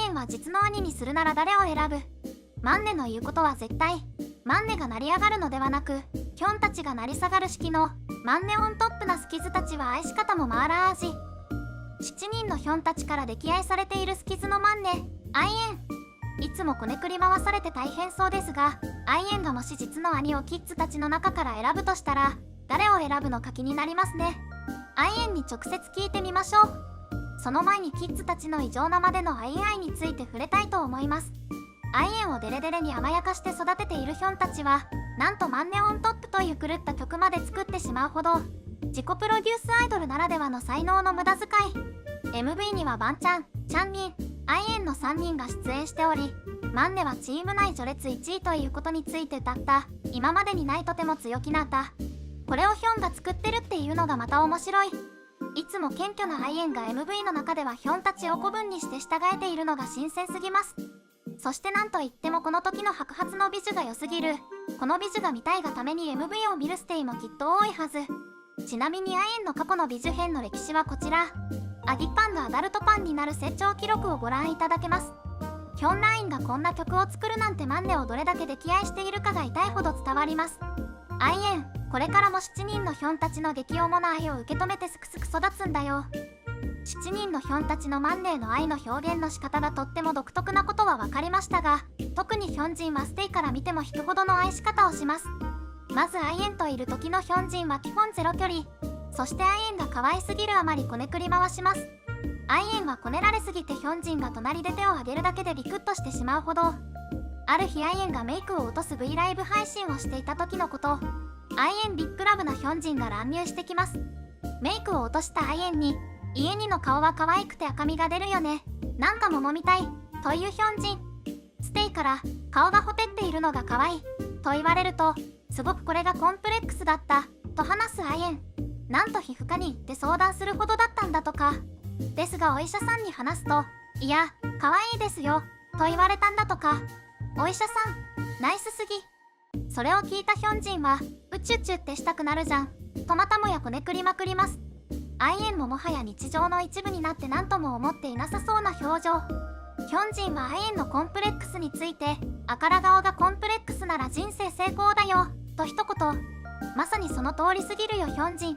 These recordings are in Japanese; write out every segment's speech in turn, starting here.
エンは実の兄にするなら誰を選ぶ？マンネの言うことは絶対。マンネが成り上がるのではなく、ヒョンたちが成り下がる式のマンネオントップなスキズたちは愛し方もマーラー味。7人のヒョンたちから溺愛されているスキズのマンネ、アイエン。いつもこねくり回されて大変そうですが、アイエンがもし実の兄をキッズたちの中から選ぶとしたら、誰を選ぶのか気になりますね。アイエンに直接聞いてみましょう。その前にキッズたちの異常なまでのアイアイについて触れたいと思います。アイエンをデレデレに甘やかして育てているヒョンたちは、なんとマンネオントップという狂った曲まで作ってしまうほど、自己プロデュースアイドルならではの才能の無駄遣い。MV にはバンちゃん、チャンミン、アイエンの3人が出演しており、マンネはチーム内序列1位ということについて歌った今までにないとても強気な歌。これをヒョンが作ってるっていうのがまた面白い。いつも謙虚なアイエンが MV の中ではヒョンたちを子分にして従えているのが新鮮すぎます。そしてなんといってもこの時の白髪の美女が良すぎる。この美女が見たいがために MV を見るステイもきっと多いはず。ちなみにアイエンの過去の美女編の歴史はこちら。アギパンがアダルトパンになる成長記録をご覧いただけます。ヒョンラインがこんな曲を作るなんてマンネをどれだけ溺愛しているかが痛いほど伝わります。アイエン、これからも7人のヒョンたちの激重な愛を受け止めてすくすく育つんだよ。7人のヒョンたちのマンネへの愛の表現の仕方がとっても独特なことは分かりましたが、特にヒョンジンはステイから見ても引くほどの愛し方をします。まずアイエンといる時のヒョンジンは基本ゼロ距離。そしてアイエンが可愛すぎるあまりこねくり回します。アイエンはこねられすぎてヒョンジンが隣で手を挙げるだけでビクッとしてしまうほど。ある日アイエンがメイクを落とす V ライブ配信をしていた時のこと。アイエンリップラブなヒョンジンが乱入してきます。メイクを落としたアイエンに、家にの顔は可愛くて赤みが出るよね。なんか桃みたい。というヒョンジン。ステイから顔がほてっているのが可愛い。と言われると、すごくこれがコンプレックスだった。と話すアイエン。なんと皮膚科に行って相談するほどだったんだとか。ですがお医者さんに話すと、いや、可愛いですよ。と言われたんだとか。お医者さん、ナイスすぎ。それを聞いたヒョンジンは、うちゅうちゅってしたくなるじゃん。とまたもやこねくりまくります。アイエンももはや日常の一部になって何とも思っていなさそうな表情。ヒョンジンはアイエンのコンプレックスについて、あから顔がコンプレックスなら人生成功だよ。と一言。まさにその通りすぎるよヒョンジン。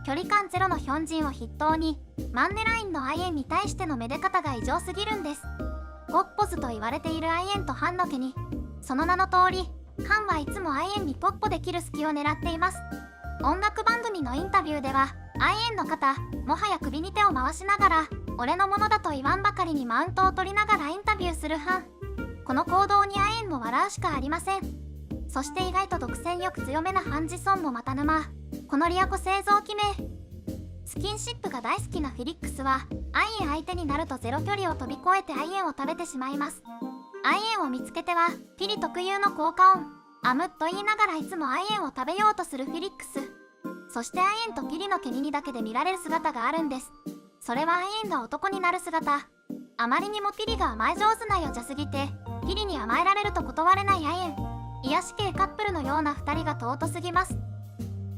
距離感ゼロのヒョンジンを筆頭に、マンネラインのアイエンに対してのめで方が異常すぎるんです。ポッポズと言われているアイエンとハンの毛に、その名の通り、ハンはいつもアイエンにポッポできる隙を狙っています。音楽番組のインタビューでは、アイエンの肩、もはや首に手を回しながら、俺のものだと言わんばかりにマウントを取りながらインタビューするハン。この行動にアイエンも笑うしかありません。そして意外と独占欲強めなハンジソンもまた沼。このリアコ製造機名。スキンシップが大好きなフィリックスは、アイエン相手になるとゼロ距離を飛び越えてアイエンを食べてしまいます。アイエンを見つけては、ピリ特有の効果音、アムと言いながらいつもアイエンを食べようとするフィリックス。そしてアイエンとピリの毛にだけで見られる姿があるんです。それはアイエンが男になる姿。あまりにもピリが甘え上手なよじゃすぎて、ピリに甘えられると断れないアイエン。癒し系カップルのような2人が尊すぎます。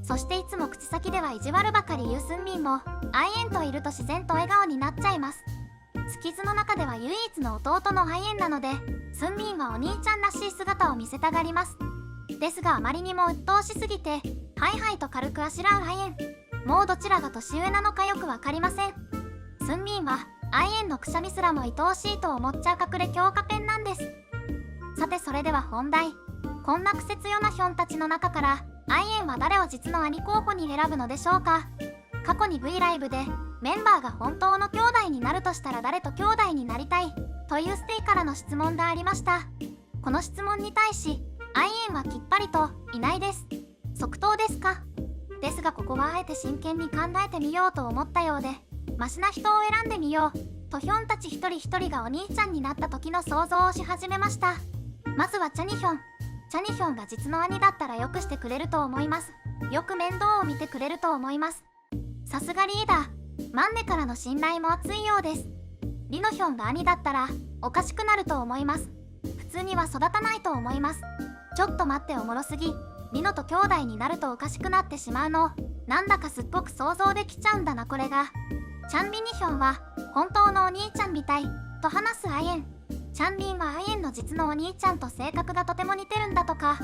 そしていつも口先では意地悪ばかり言うスンミンも、アイエンといると自然と笑顔になっちゃいます。スキズの中では唯一の弟のアイエンなので、スンミンはお兄ちゃんらしい姿を見せたがります。ですがあまりにも鬱陶しすぎて、ハイハイと軽くあしらうアイエン。もうどちらが年上なのかよくわかりません。スンミンは、アイエンのくしゃみすらも愛おしいと思っちゃう隠れ強化ペンなんです。さてそれでは本題。こんな癖強なヒョンたちの中から、アイエンは誰を実の兄候補に選ぶのでしょうか。過去に V ライブでメンバーが本当の兄弟になるとしたら誰と兄弟になりたいというステイからの質問がありました。この質問に対しアイエンはきっぱりといないです。即答ですか。ですがここはあえて真剣に考えてみようと思ったようで、マシな人を選んでみようとヒョンたち一人一人がお兄ちゃんになった時の想像をし始めました。まずはチャニヒョン。チャニヒョンが実の兄だったらよくしてくれると思います。よく面倒を見てくれると思います。さすがリーダー。マンネからの信頼も厚いようです。リノヒョンが兄だったらおかしくなると思います。普通には育たないと思います。ちょっと待っておもろすぎ。リノと兄弟になるとおかしくなってしまうの。なんだかすっごく想像できちゃうんだなこれが。チャンビニヒョンは本当のお兄ちゃんみたい。と話すアイエン。チャンリンはアイエンの実のお兄ちゃんと性格がとても似てるんだとか。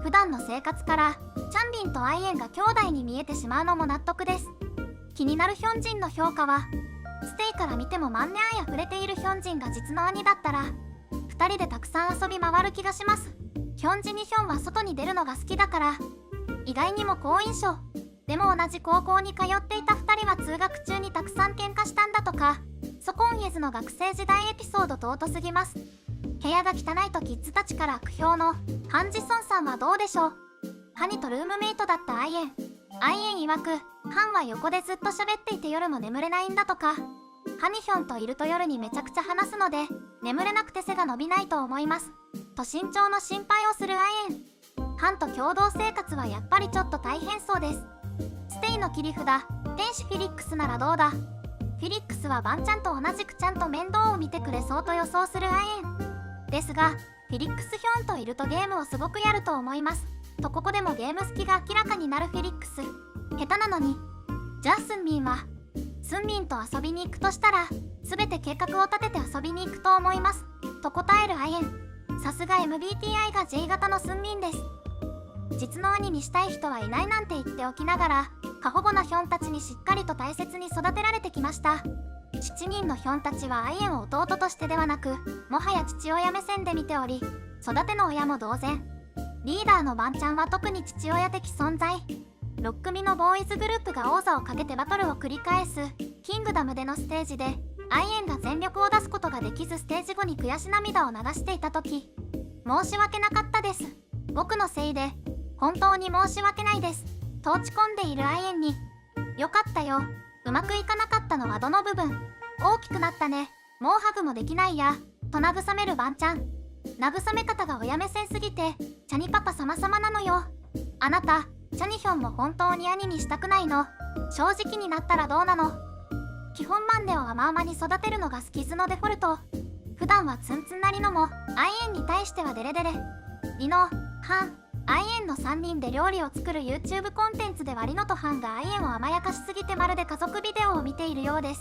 普段の生活からチャンリンとアイエンが兄弟に見えてしまうのも納得です。気になるヒョンジンの評価は、ステイから見ても万年愛あふれているヒョンジンが実の兄だったら2人でたくさん遊び回る気がします。ヒョンジニヒョンは外に出るのが好きだから意外にも好印象。でも同じ高校に通っていた2人は通学中にたくさん喧嘩したんだとか。ソコンイェズの学生時代エピソード尊すぎます。部屋が汚いとキッズたちから悪評のハンジソンさんはどうでしょう。ハニとルームメイトだったアイエン曰く、ハンは横でずっと喋っていて夜も眠れないんだとか。ハニヒョンといると夜にめちゃくちゃ話すので眠れなくて背が伸びないと思いますと身長の心配をするアイエン。ハンと共同生活はやっぱりちょっと大変そうです。ステイの切り札天使フィリックスならどうだ。フィリックスはバンちゃんと同じくちゃんと面倒を見てくれそうと予想するアイエンですが、フィリックスヒョンといるとゲームをすごくやると思いますと。ここでもゲーム好きが明らかになるフィリックス。下手なのに。じゃあスンミンは。スンミンと遊びに行くとしたら全て計画を立てて遊びに行くと思いますと答えるアイエン。さすが MBTI が J 型のスンミンです。実の兄にしたい人はいないなんて言っておきながら過保護なヒョンたちにしっかりと大切に育てられてきました。7人のヒョンたちはアイエンを弟としてではなくもはや父親目線で見ており、育ての親も同然。リーダーのバンちゃんは特に父親的存在。6組のボーイズグループが王座をかけてバトルを繰り返すキングダムでのステージでアイエンが全力を出すことができずステージ後に悔し涙を流していた時、申し訳なかったです、僕のせいで本当に申し訳ないですと落ち込んでいるアイエンに、よかったよ、うまくいかなかったのはどの部分、大きくなったね、もうハグもできないやと慰めるバンちゃん。慰め方が親目線すぎてチャニパパ様々なのよ。あなたチャニヒョンも本当に兄にしたくないの？正直になったらどうなの？基本マンネを甘々に育てるのがスキズのデフォルト。普段はツンツンなりのもアイエンに対してはデレデレ。リノ、ハン、アイエンの3人で料理を作る YouTube コンテンツではリノとハンがアイエンを甘やかしすぎてまるで家族ビデオを見ているようです。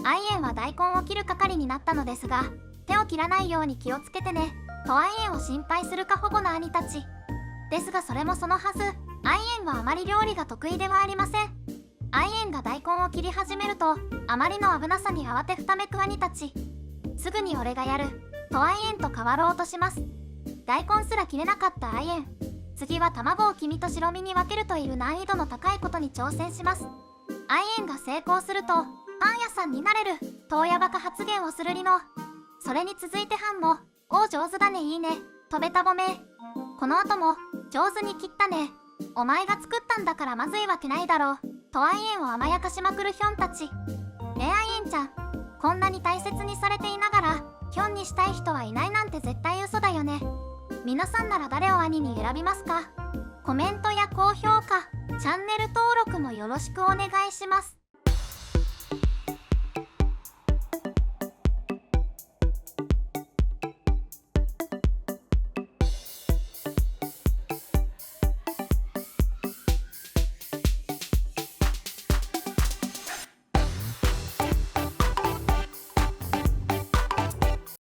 アイエンは大根を切る係になったのですが、手を切らないように気をつけてねとアイエンを心配する過保護な兄たちですが、それもそのはず。アイエンはあまり料理が得意ではありません。アイエンが大根を切り始めるとあまりの危なさに慌てふためく兄たち。すぐに俺がやるとアイエンと変わろうとします。大根すら切れなかったアイエン。次は卵を黄身と白身に分けるという難易度の高いことに挑戦します。アイエンが成功するとパン屋さんになれると親バカ発言をするリノ。それに続いてハンもお上手だね、いいねとべた褒め。この後も上手に切ったね、お前が作ったんだからまずいわけないだろうとアイエンを甘やかしまくるヒョンたち。ねえアイエンちゃん、こんなに大切にされていながらヒョンにしたい人はいないなんて絶対嘘だよね。皆さんなら誰を兄に選びますか？コメントや高評価、チャンネル登録もよろしくお願いします。